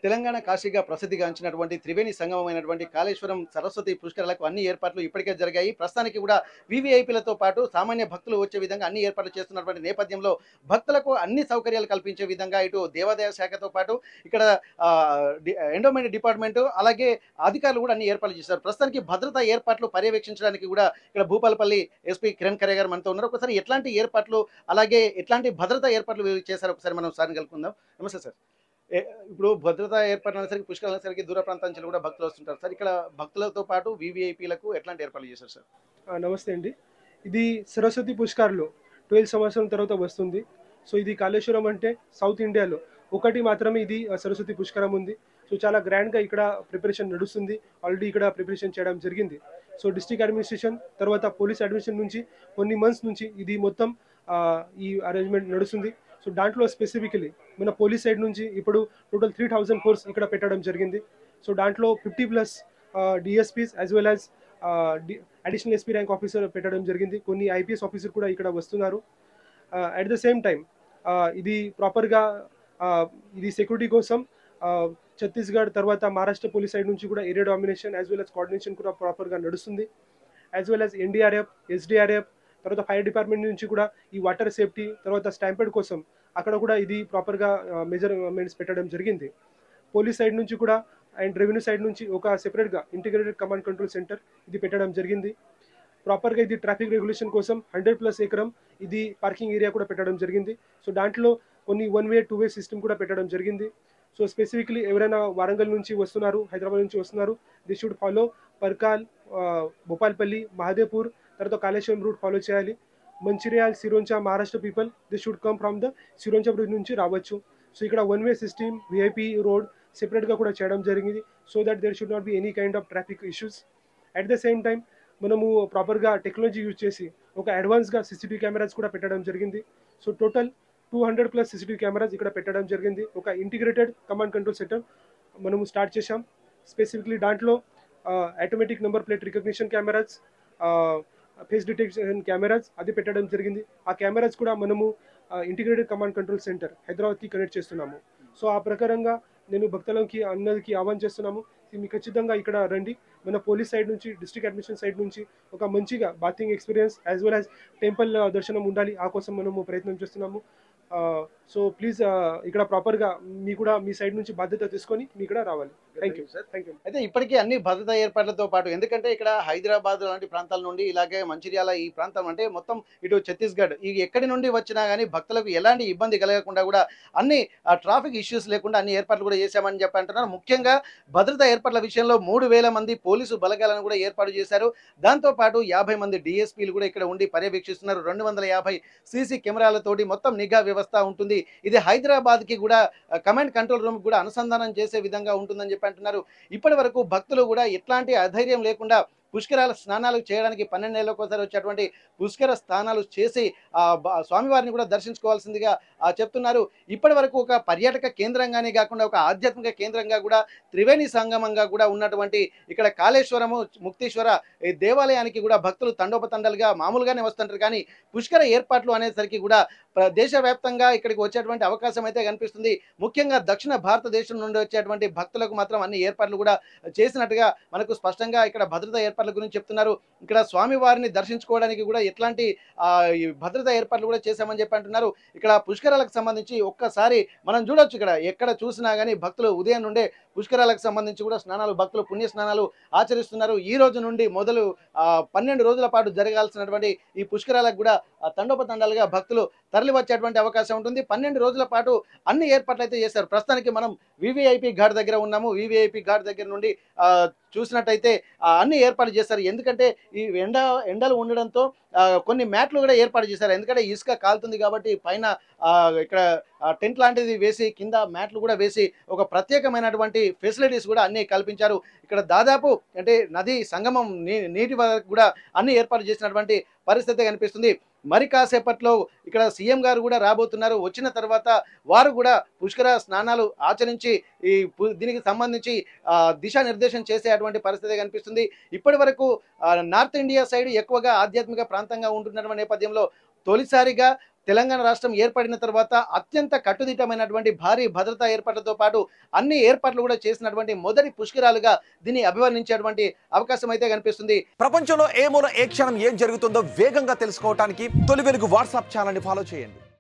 తెలంగాణ కాశీగా ప్రసిద్ధిగాంచినటువంటి త్రివేణి సంగమమైనటువంటి కాళేశ్వరం సరస్వతి పుష్కరాలకు అన్ని ఏర్పాట్లు ఇప్పటికే జరిగాయి. ప్రస్తుతానికి కూడా వీవీఐపీలతో పాటు సామాన్య భక్తులు వచ్చే విధంగా అన్ని ఏర్పాట్లు చేస్తున్నటువంటి నేపథ్యంలో భక్తులకు అన్ని సౌకర్యాలు కల్పించే విధంగా ఇటు దేవాదాయ శాఖతో పాటు ఇక్కడ ఎండోమెంట్ డిపార్ట్మెంట్ అలాగే అధికారులు కూడా అన్ని ఏర్పాట్లు చేశారు. ప్రస్తుతానికి భద్రతా ఏర్పాట్లు పర్యవేక్షించడానికి కూడా ఇక్కడ భూపాలపల్లి ఎస్పీ కిరణ్ ఖరే గారు మనతో ఉన్నారు. ఒకసారి ఎట్లాంటి ఏర్పాట్లు అలాగే ఎట్లాంటి భద్రతా ఏర్పాట్లు చేశారు ఒకసారి మనం సార్ని కలుపుకుందాం. నమస్తే సార్. ఏ ఇప్పుడు భద్రతా ఏర్పాట్లు అనేసరికి పుష్కరాలు అనేసరికి దూర ప్రాంతాల నుంచి కూడా భక్తులు వస్తుంటారు సార్. ఇక్కడ భక్తులతో పాటు వీవీఐపీలకు ఎట్లాంటి ఏర్పాట్లు చేశారు సార్? నమస్తే అండి. ఇది సరస్వతి పుష్కర్‌లో 12 సంవత్సరం తర్వాత వస్తుంది. సో ఇది కాళేశ్వరం అంటే సౌత్ ఇండియాలో ఒకటి మాత్రమే ఇది సరస్వతి పుష్కరం ఉంది. సో చాలా గ్రాండ్‌గా ఇక్కడ ప్రిపరేషన్ నడుస్తుంది. ఆల్రెడీ ఇక్కడ ప్రిపరేషన్ చేయడం జరిగింది. సో డిస్ట్రిక్ట్ అడ్మినిస్ట్రేషన్ తర్వాత పోలీస్ అడ్మినిస్ట్రేషన్ నుంచి కొన్ని మంత్స్ నుంచి ఇది మొత్తం ఈ అరేంజ్మెంట్ నడుస్తుంది. సో దాంట్లో స్పెసిఫికలీ మన పోలీస్ సైడ్ నుంచి ఇప్పుడు టోటల్ 3000 ఫోర్స్ ఇక్కడ పెట్టడం జరిగింది. సో దాంట్లో 50+ DSPs as well as additional SP rank officer పెట్టడం జరిగింది. కొన్ని ఐపీఎస్ ఆఫీసర్ కూడా ఇక్కడ వస్తున్నారు. అట్ ద సేమ్ టైం ఇది ప్రాపర్గా ఇది సెక్యూరిటీ కోసం ఛత్తీస్గఢ్ తర్వాత మహారాష్ట్ర పోలీస్ సైడ్ నుంచి కూడా area domination as well as coordination కూడా ప్రాపర్గా నడుస్తుంది. As well as NDRF SDRF తర్వాత ఫైర్ డిపార్ట్మెంట్ నుంచి కూడా ఈ వాటర్ సేఫ్టీ తర్వాత స్టాంపెడ్ కోసం అక్కడ కూడా ఇది ప్రాపర్గా మెజర్మెంట్స్ పెట్టడం జరిగింది. పోలీస్ సైడ్ నుంచి కూడా అండ్ రెవెన్యూ సైడ్ నుంచి ఒక సెపరేట్గా ఇంటిగ్రేటెడ్ కమాండ్ కంట్రోల్ సెంటర్ ఇది పెట్టడం జరిగింది. ప్రాపర్గా ఇది ట్రాఫిక్ రెగ్యులేషన్ కోసం 100+ ఎకరం ఇది పార్కింగ్ ఏరియా కూడా పెట్టడం జరిగింది. సో దాంట్లో కొన్ని 1-way 2-way సిస్టమ్ కూడా పెట్టడం జరిగింది. సో స్పెసిఫిక్లీ ఎవరైనా వరంగల్ నుంచి వస్తున్నారు, హైదరాబాద్ నుంచి వస్తున్నారు, they should follow Parkal, Bhupalpalli, Mahadevpur తర్వాత కాళేశ్వరం రూట్ ఫాలో చేయాలి. Mancherial, Sironcha Maharashtra people they should come from the Sironcha bridge నుంచి రావచ్చు. సో ఇక్కడ 1-way సిస్టమ్ విఐపి రోడ్ సెపరేట్గా కూడా చేయడం జరిగింది. So that there should not be any kind of traffic issues. At the same time మనము ప్రాపర్గా టెక్నాలజీ యూజ్ చేసి ఒక అడ్వాన్స్గా సీసీటీవీ కెమెరాస్ కూడా పెట్టడం జరిగింది. సో టోటల్ 200+ సీసీటీవీ కెమెరాస్ ఇక్కడ పెట్టడం జరిగింది. ఒక ఇంటిగ్రేటెడ్ కమాండ్ కంట్రోల్ సెటప్ మనము స్టార్ట్ చేశాం. స్పెసిఫిక్లీ దాంట్లో automatic number plate recognition cameras, face detection cameras అది పెట్టడం జరిగింది. ఆ కెమెరాస్ కూడా మనము ఇంటిగ్రేటెడ్ కమాండ్ కంట్రోల్ సెంటర్ హైదరాబాద్కి కనెక్ట్ చేస్తున్నాము. సో ఆ ప్రకారంగా నేను భక్తులకి అందరికీ ఆహ్వానం చేస్తున్నాము. మీకు ఖచ్చితంగా ఇక్కడ రండి. మన పోలీస్ సైడ్ నుంచి డిస్ట్రిక్ట్ అడ్మినిస్ట్రేషన్ సైడ్ నుంచి ఒక మంచిగా bathing experience as well as temple దర్శనం ఉండాలి. ఆ కోసం మనము ప్రయత్నం చేస్తున్నాము. సో ప్లీజ్ ఇక్కడ ప్రాపర్గా మీ కూడా మీ సైడ్ నుంచి బాధ్యత తీసుకొని మీ ఇక్కడ రావాలి. Thank you sir. Thank you. అయితే ఇప్పటికీ అన్ని భద్రతా ఏర్పాట్లతో పాటు ఎందుకంటే ఇక్కడ హైదరాబాద్ లాంటి ప్రాంతాల నుండి ఇలాగే మంచిర్యాల ఈ ప్రాంతం అంటే మొత్తం ఇటు ఛత్తీస్గఢ్ ఈ ఎక్కడి నుండి వచ్చినా కానీ భక్తులకు ఎలాంటి ఇబ్బంది కలగకుండా కూడా అన్ని ట్రాఫిక్ ఇష్యూస్ లేకుండా అన్ని ఏర్పాట్లు కూడా చేశామని చెప్పి అంటున్నారు. ముఖ్యంగా భద్రతా ఏర్పాట్ల విషయంలో 3000 మంది పోలీసు బలగాలను కూడా ఏర్పాటు చేశారు. దాంతోపాటు 50 మంది డిఎస్పీలు కూడా ఇక్కడ ఉండి పర్యవేక్షిస్తున్నారు. 250 సీసీ కెమెరాలతోటి మొత్తం నిఘా వ్యవస్థ ఉంటుంది. ఇది హైదరాబాద్కి కూడా కమాండ్ కంట్రోల్ రూమ్ కూడా అనుసంధానం చేసే విధంగా ఉంటుందని చెప్పి అంటున్నారు. ఇప్పటి వరకు భక్తులు కూడా ఎట్లాంటి అధైర్యం లేకుండా పుష్కరాల స్నానాలు చేయడానికి 12 ఏళ్ళకోసారి వచ్చేటువంటి పుష్కర స్నానాలు చేసి స్వామివారిని కూడా దర్శించుకోవాల్సిందిగా చెప్తున్నారు. ఇప్పటి వరకు ఒక పర్యాటక కేంద్రంగానే కాకుండా ఒక ఆధ్యాత్మిక కేంద్రంగా కూడా త్రివేణి సంగమంగా కూడా ఉన్నటువంటి ఇక్కడ కాళేశ్వరము ముక్తేశ్వర ఈ దేవాలయానికి కూడా భక్తులు తండోపతండాలుగా మామూలుగానే వస్తుంటారు. కానీ పుష్కర ఏర్పాట్లు అనేసరికి కూడా దేశవ్యాప్తంగా ఇక్కడికి వచ్చేటువంటి అవకాశం అయితే కనిపిస్తుంది. ముఖ్యంగా దక్షిణ భారతదేశం నుండి వచ్చేటువంటి భక్తులకు మాత్రం అన్ని ఏర్పాట్లు కూడా చేసినట్టుగా మనకు స్పష్టంగా ఇక్కడ భద్రతా ఏర్పాట్ల గురించి చెప్తున్నారు. ఇక్కడ స్వామివారిని దర్శించుకోవడానికి కూడా ఎట్లాంటి ఈ భద్రతా ఏర్పాట్లు కూడా చేశామని చెప్పి అంటున్నారు. ఇక్కడ పుష్కరాలకు సంబంధించి ఒక్కసారి మనం చూడొచ్చు. ఇక్కడ ఎక్కడ చూసినా కానీ భక్తులు ఉదయం నుండే పుష్కరాలకు సంబంధించి కూడా స్నానాలు భక్తులు పుణ్య స్నానాలు ఆచరిస్తున్నారు. ఈ రోజు నుండి మొదలు 12 రోజుల పాటు జరగాల్సినటువంటి ఈ పుష్కరాలకు కూడా తండోపతండాలుగా భక్తులు తరలి వచ్చేటువంటి అవకాశం ఉంటుంది. 12 రోజుల పాటు అన్ని ఏర్పాట్లు అయితే చేశారు. ప్రస్తుతానికి మనం వివిఐపి ఘాట్ దగ్గర ఉన్నాము. వివిఐపి ఘాట్ దగ్గర నుండి చూసినట్టయితే అన్ని ఏర్పాటు చేస్తారు. ఎందుకంటే ఈ ఎండలు ఉండడంతో కొన్ని మ్యాట్లు కూడా ఏర్పాటు చేశారు. ఎందుకంటే ఇసుక కాలుతుంది కాబట్టి పైన ఇక్కడ టెంట్ లాంటిది వేసి కింద మ్యాట్లు కూడా వేసి ఒక ప్రత్యేకమైనటువంటి ఫెసిలిటీస్ కూడా అన్ని కల్పించారు. ఇక్కడ దాదాపు అంటే నది సంగమం నీటి వరకు కూడా అన్ని ఏర్పాటు చేసినటువంటి పరిస్థితి కనిపిస్తుంది. మరి కాసేపట్లో ఇక్కడ సీఎం గారు కూడా రాబోతున్నారు. వచ్చిన తర్వాత వారు కూడా పుష్కర స్నానాలు ఆచరించి ఈ దీనికి సంబంధించి దిశానిర్దేశం చేసేటువంటి పరిస్థితి కనిపిస్తుంది. ఇప్పటి వరకు నార్త్ ఇండియా సైడ్ ఎక్కువగా ఆధ్యాత్మిక ప్రాంతంగా ఉంటున్నటువంటి నేపథ్యంలో తొలిసారిగా తెలంగాణ రాష్ట్రం ఏర్పడిన తర్వాత అత్యంత కట్టుదిట్టమైనటువంటి భారీ భద్రతా ఏర్పాట్లతో పాటు అన్ని ఏర్పాట్లు కూడా చేసినటువంటి మొదటి పుష్కరాలుగా దీన్ని అభివర్ణించేటువంటి అవకాశం అయితే కనిపిస్తుంది. ప్రపంచంలో ఏ మూల ఏ క్షణం ఏం జరుగుతుందో వేగంగా తెలుసుకోవడానికి తొలి వెలుగు వాట్సాప్ ఛానల్ని ఫాలో చేయండి.